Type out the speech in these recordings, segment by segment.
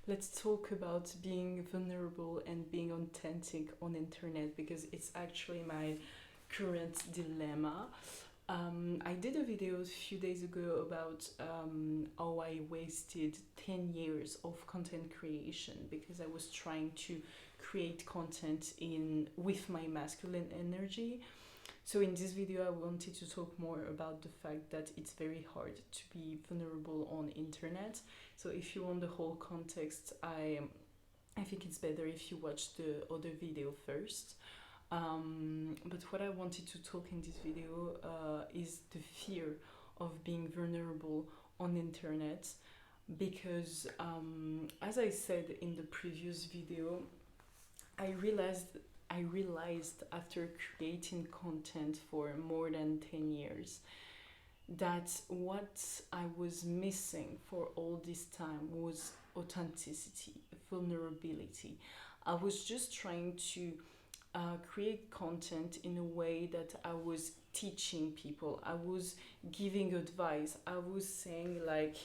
let's talk about being vulnerable and being authentic on internet because it's actually my current dilemma. I did a video a few days ago about how I wasted 10 years of content creation because I was trying to create content in with my masculine energy. So in this video I wanted to talk more about the fact that it's very hard to be vulnerable on internet. So if you want the whole context, I think it's better if you watch the other video first. But what I wanted to talk in this video is the fear of being vulnerable on internet because as I said in the previous video, I realized I realized after creating content for more than 10 years that what I was missing for all this time was authenticity, vulnerability. I was just trying to create content in a way that I was teaching people, I was giving advice, I was saying, like,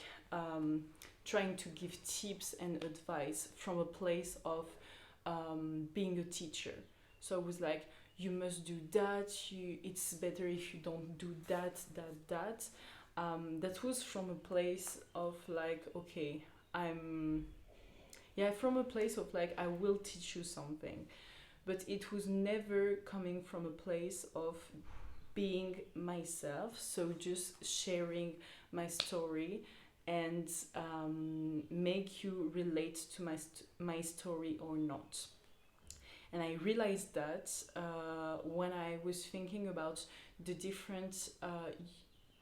trying to give tips and advice from a place of being a teacher. So I was like, you must do that, it's better if you don't do that. That was from a place of like, okay, I'm, yeah, from a place of like, I will teach you something. But it was never coming from a place of being myself, so just sharing my story and make you relate to my story or not. And I realized that when I was thinking about the different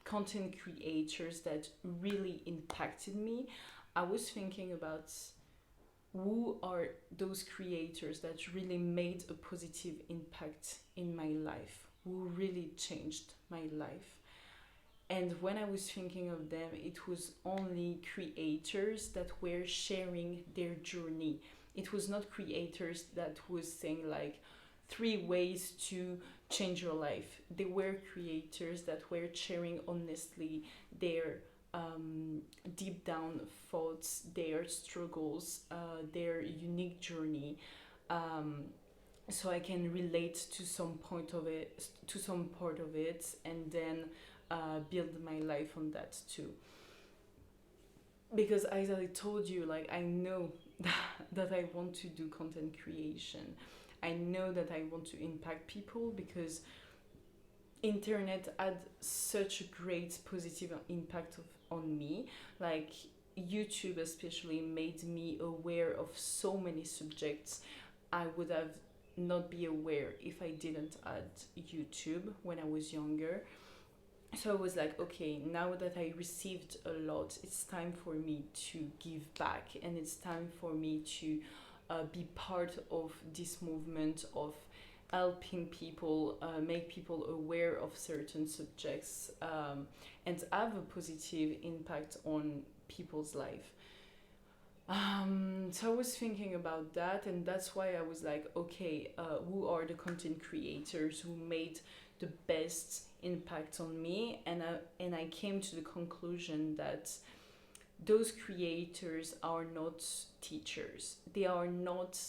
content creators that really impacted me, I was thinking about who are those creators that really made a positive impact in my life, who really changed my life. And when I was thinking of them, it was only creators that were sharing their journey. It was not creators that was saying like 3 ways to change your life. They were creators that were sharing honestly their deep down thoughts, their struggles, their unique journey. Um, so I can relate to some point of it, to some part of it, and then build my life on that too. Because as I told you, like, I know that I want to do content creation. I know that I want to impact people because internet had such a great positive impact on me. Like, YouTube especially made me aware of so many subjects I would have not be aware if I didn't add YouTube when I was younger. So I was like, okay, now that I received a lot, it's time for me to give back, and it's time for me to be part of this movement of helping people, make people aware of certain subjects, and have a positive impact on people's life. So I was thinking about that, and that's why I was like, okay, who are the content creators who made the best impact on me? And I came to the conclusion that those creators are not teachers. They are not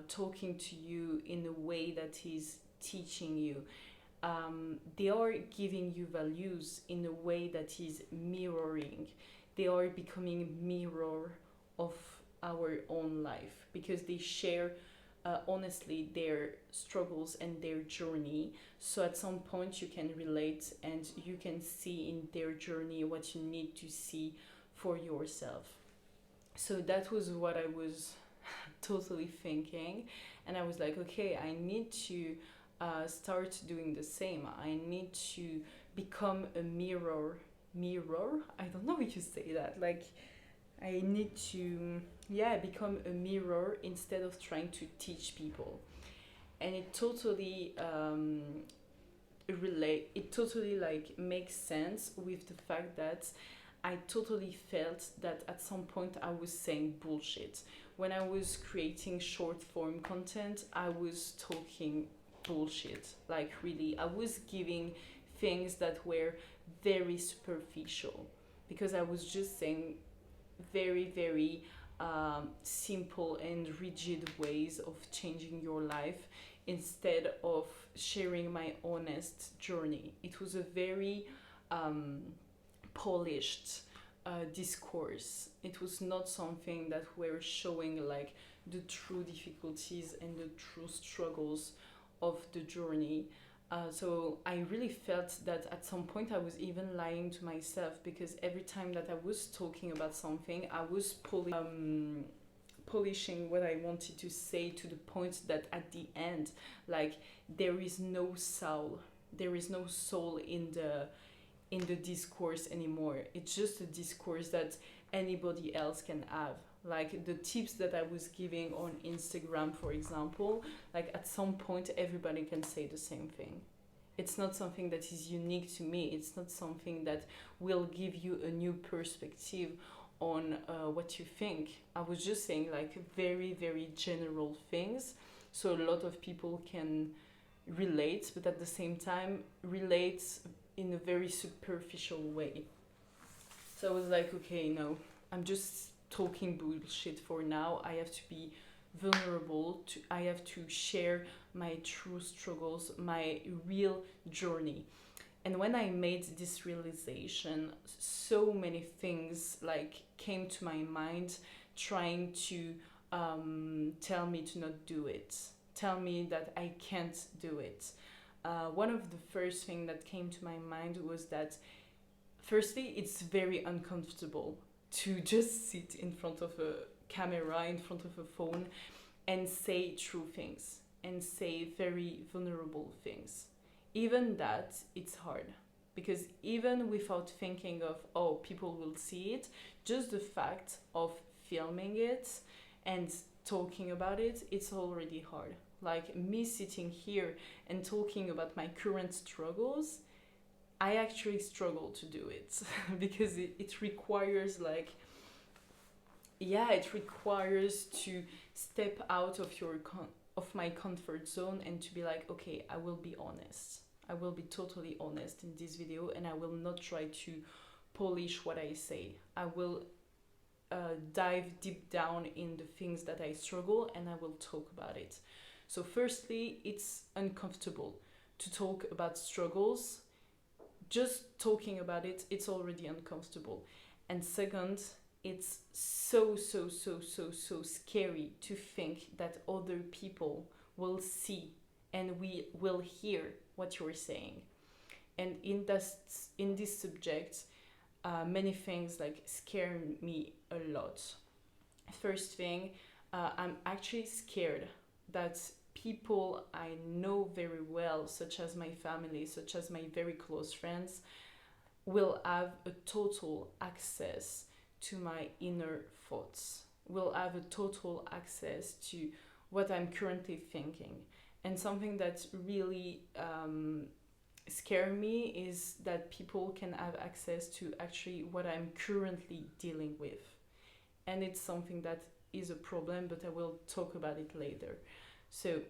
talking to you in a way that is teaching you. They are giving you values in a way that is mirroring. They are becoming mirror of our own life because they share honestly their struggles and their journey. So at some point you can relate and you can see in their journey what you need to see for yourself. So that was what I was totally thinking, and I was like, okay, I need to start doing the same. I need to become a mirror. I don't know if you say that. Like, I need to, yeah, become a mirror instead of trying to teach people. And it totally relate. It totally like makes sense with the fact that I totally felt that at some point I was saying bullshit. When I was creating short form content, I was talking bullshit. Like, really, I was giving things that were very superficial because I was just saying very, very simple and rigid ways of changing your life instead of sharing my honest journey. It was a very polished discourse. It was not something that were showing like the true difficulties and the true struggles of the journey. So I really felt that at some point I was even lying to myself, because every time that I was talking about something, I was polishing what I wanted to say to the point that at the end, like, there is no soul. There is no soul in the discourse anymore. It's just a discourse that anybody else can have. Like the tips that I was giving on Instagram, for example, like at some point everybody can say the same thing. It's not something that is unique to me. It's not something that will give you a new perspective on what you think. I was just saying like very, very general things. So a lot of people can relate, but at the same time relate in a very superficial way. So I was like, okay, no, I'm just talking bullshit for now. I have to be vulnerable. I have to share my true struggles, my real journey. And when I made this realization, so many things like came to my mind, trying to tell me to not do it, tell me that I can't do it. One of the first things that came to my mind was that, firstly, it's very uncomfortable to just sit in front of a camera, in front of a phone, and say true things and say very vulnerable things. Even that, it's hard, because even without thinking of, oh, people will see it, just the fact of filming it and talking about it, it's already hard. Like me sitting here and talking about my current struggles, I actually struggle to do it because it requires like, yeah, it requires to step out of of my comfort zone and to be like, okay, I will be honest. I will be totally honest in this video, and I will not try to polish what I say. I will dive deep down in the things that I struggle, and I will talk about it. So firstly, it's uncomfortable to talk about struggles. Just talking about it, it's already uncomfortable. And second, it's so scary to think that other people will see and we will hear what you're saying. And in this subject, many things like scare me a lot. First thing, I'm actually scared that people I know very well, such as my family, such as my very close friends, will have a total access to my inner thoughts, will have a total access to what I'm currently thinking. And something that really scare me is that people can have access to actually what I'm currently dealing with. And it's something that is a problem, but I will talk about it later. So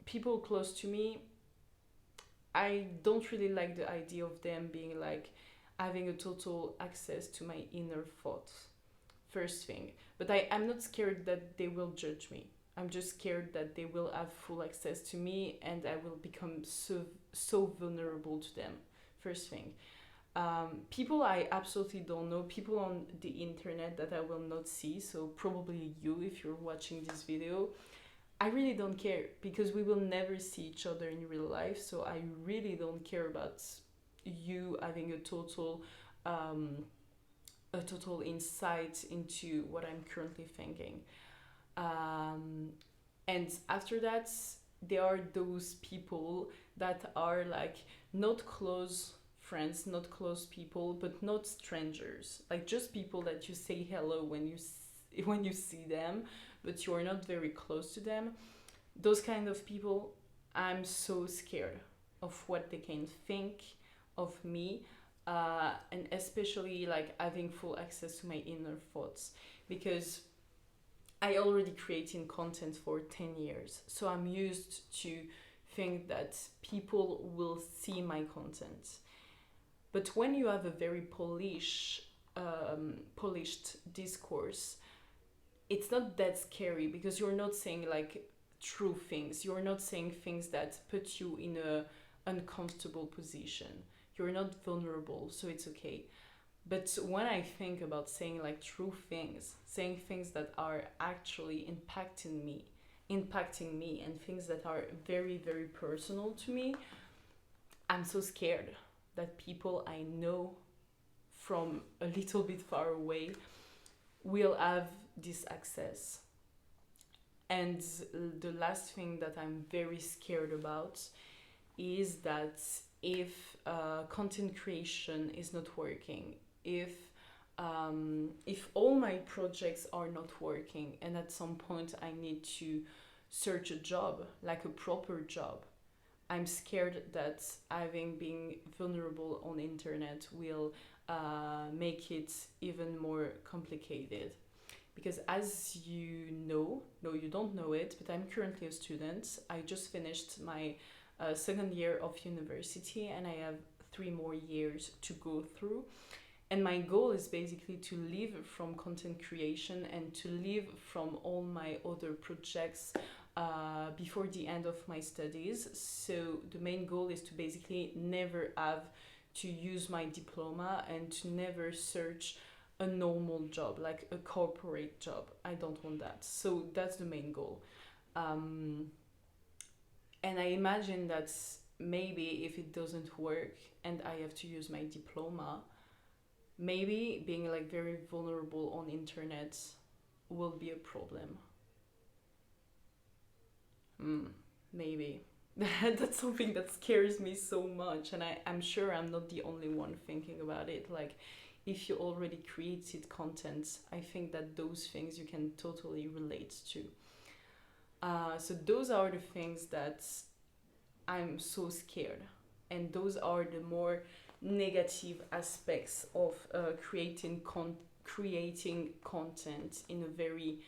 people close to me, I don't really like the idea of them being like having a total access to my inner thoughts. First thing. But I'm not scared that they will judge me. I'm just scared that they will have full access to me and I will become so vulnerable to them. First thing. People I absolutely don't know, people on the internet that I will not see, so probably you if you're watching this video, I really don't care, because we will never see each other in real life, so I really don't care about you having a total insight into what I'm currently thinking. And after that, there are those people that are like not close friends, not close people, but not strangers, like just people that you say hello when you see them, but you are not very close to them. Those kind of people, I'm so scared of what they can think of me, and especially like having full access to my inner thoughts, because I already creating content for 10 years, so I'm used to think that people will see my content. But when you have a very polished discourse, it's not that scary because you're not saying like true things. You're not saying things that put you in a uncomfortable position. You're not vulnerable, so it's okay. But when I think about saying like true things, saying things that are actually impacting me and things that are very, very personal to me, I'm so scared that people I know from a little bit far away will have this access. And the last thing that I'm very scared about is that if content creation is not working, if all my projects are not working, and at some point I need to search a job, like a proper job, I'm scared that having been vulnerable on the internet will make it even more complicated. Because as you know, no, you don't know it, but I'm currently a student. I just finished my second year of university and I have 3 more years to go through. And my goal is basically to live from content creation and to live from all my other projects before the end of my studies. So the main goal is to basically never have to use my diploma and to never search a normal job, like a corporate job. I don't want that. So that's the main goal. Um, and I imagine that maybe if it doesn't work and I have to use my diploma, maybe being like very vulnerable on internet will be a problem. Maybe. That's something that scares me so much, and I'm sure I'm not the only one thinking about it. Like, if you already created content, I think that those things you can totally relate to. So those are the things that I'm so scared, and those are the more negative aspects of creating content in a very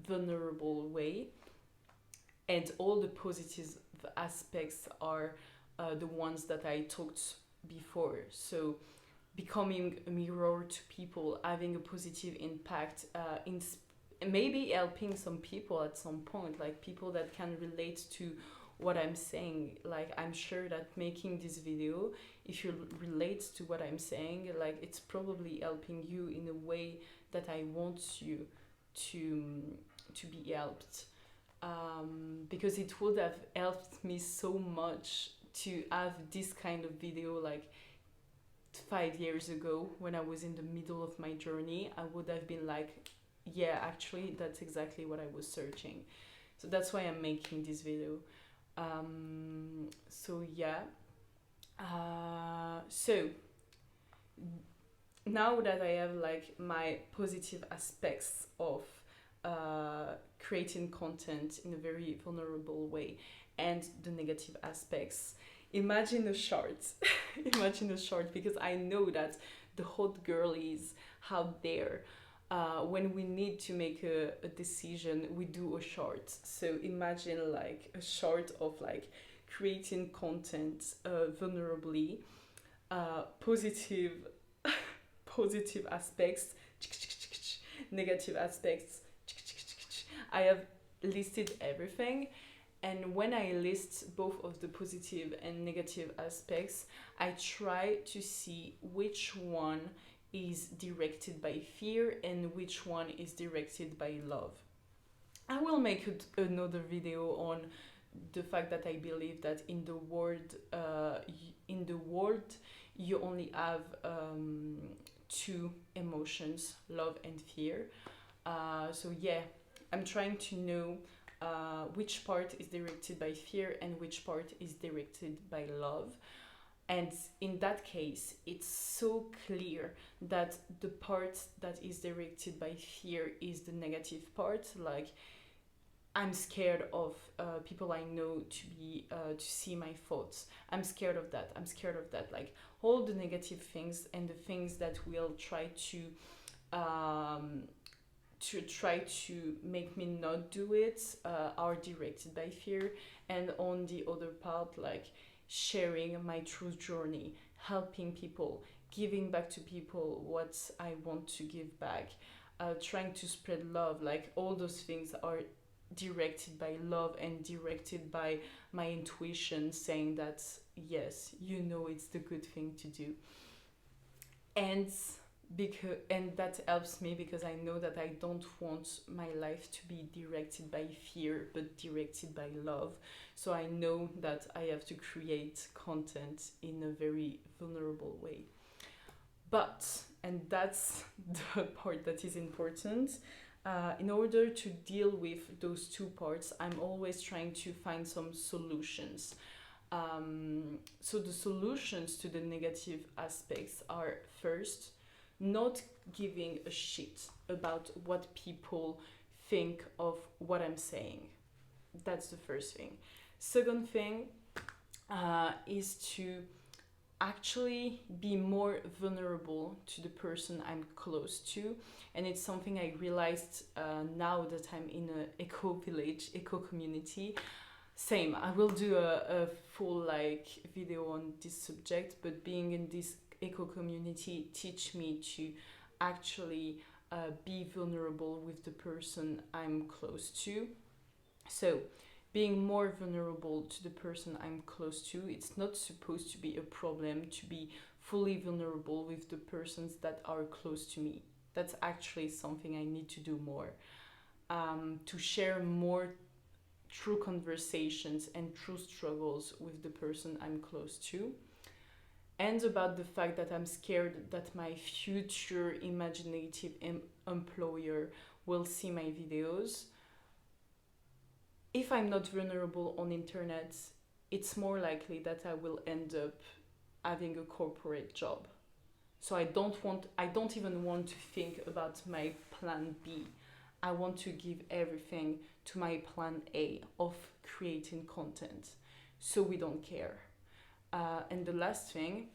vulnerable way, and all the positive aspects are the ones that I talked before. So becoming a mirror to people, having a positive impact, maybe helping some people at some point, like people that can relate to what I'm saying. Like, I'm sure that making this video, if you relate to what I'm saying, like, it's probably helping you in a way that I want you to be helped. Because it would have helped me so much to have this kind of video like 5 years ago when I was in the middle of my journey. I would have been like, yeah, actually, that's exactly what I was searching. So that's why I'm making this video. So yeah. So now that I have like my positive aspects of creating content in a very vulnerable way and the negative aspects, imagine a short. Imagine a short, because I know that the hot girlies out there, when we need to make a decision, we do a short. So imagine like a short of like creating content vulnerably, positive positive aspects, negative aspects. I have listed everything, and when I list both of the positive and negative aspects, I try to see which one is directed by fear and which one is directed by love. I will make another video on the fact that I believe that in the world, you only have two emotions: love and fear. So yeah, I'm trying to know which part is directed by fear and which part is directed by love. And in that case, it's so clear that the part that is directed by fear is the negative part. Like, I'm scared of people I know to see my thoughts. I'm scared of that. I'm scared of that. Like, all the negative things and the things that will try to make me not do it are directed by fear. And on the other part, like sharing my true journey, helping people, giving back to people what I want to give back, trying to spread love, like all those things are directed by love and directed by my intuition saying that yes, you know, it's the good thing to do. And that helps me because I know that I don't want my life to be directed by fear but directed by love. So I know that I have to create content in a very vulnerable way. But, and that's the part that is important, in order to deal with those two parts, I'm always trying to find some solutions. So the solutions to the negative aspects are, first, not giving a shit about what people think of what I'm saying. That's the first thing. Second thing is to actually be more vulnerable to the person I'm close to. And it's something I realized now that I'm in an eco village, eco community. Same, I will do a full like video on this subject, but being in this eco community teach me to actually be vulnerable with the person I'm close to. So being more vulnerable to the person I'm close to, it's not supposed to be a problem to be fully vulnerable with the persons that are close to me. That's actually something I need to do more, to share more true conversations and true struggles with the person I'm close to. And about the fact that I'm scared that my future imaginative employer will see my videos. If I'm not vulnerable on internet, it's more likely that I will end up having a corporate job. So I don't even want to think about my plan B. I want to give everything to my plan A of creating content. So we don't care. And the last thing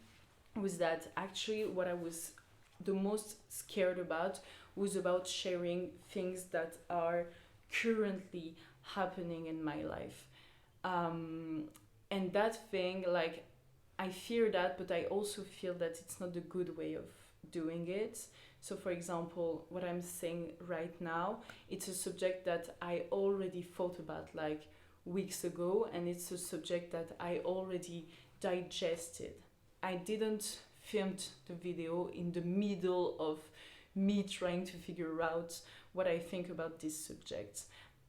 was that actually what I was the most scared about was about sharing things that are currently happening in my life. And that thing, like, I fear that, but I also feel that it's not the good way of doing it. So for example, what I'm saying right now, it's a subject that I already thought about like weeks ago, and it's a subject that I already digested. I didn't film the video in the middle of me trying to figure out what I think about this subject.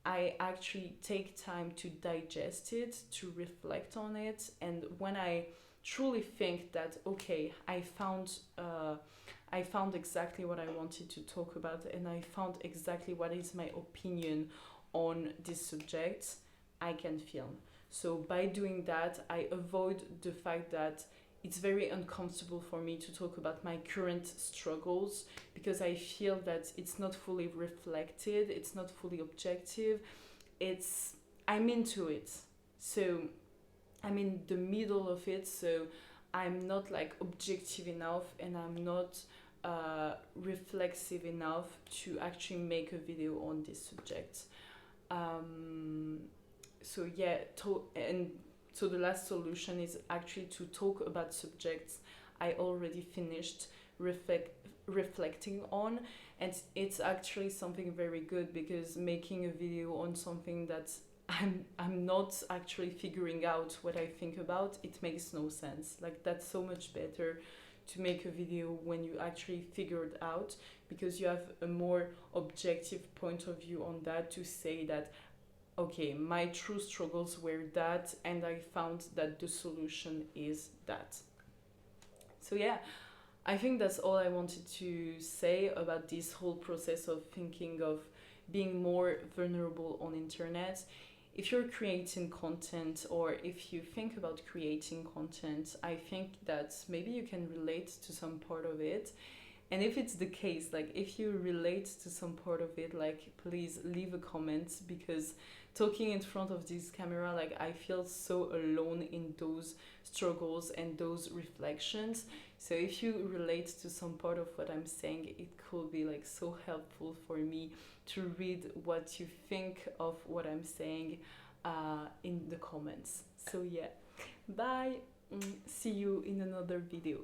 I actually take time to digest it, to reflect on it, and when I truly think that okay, I found exactly what I wanted to talk about, and I found exactly what is my opinion on this subject, I can film. So by doing that, I avoid the fact that it's very uncomfortable for me to talk about my current struggles because I feel that it's not fully reflected, it's not fully objective. I'm into it. So I'm in the middle of it, so I'm not like objective enough, and I'm not reflexive enough to actually make a video on this subject. So yeah, so the last solution is actually to talk about subjects I already finished reflecting on, and it's actually something very good because making a video on something that I'm not actually figuring out what I think about, it makes no sense. Like, that's so much better to make a video when you actually figure it out, because you have a more objective point of view on that, to say that okay, my true struggles were that, and I found that the solution is that. So yeah, I think that's all I wanted to say about this whole process of thinking of being more vulnerable on internet. If you're creating content, or if you think about creating content, I think that maybe you can relate to some part of it. And if it's the case, like if you relate to some part of it, like please leave a comment, because talking in front of this camera, like I feel so alone in those struggles and those reflections. So if you relate to some part of what I'm saying, it could be like so helpful for me to read what you think of what I'm saying in the comments. So yeah, bye. See you in another video.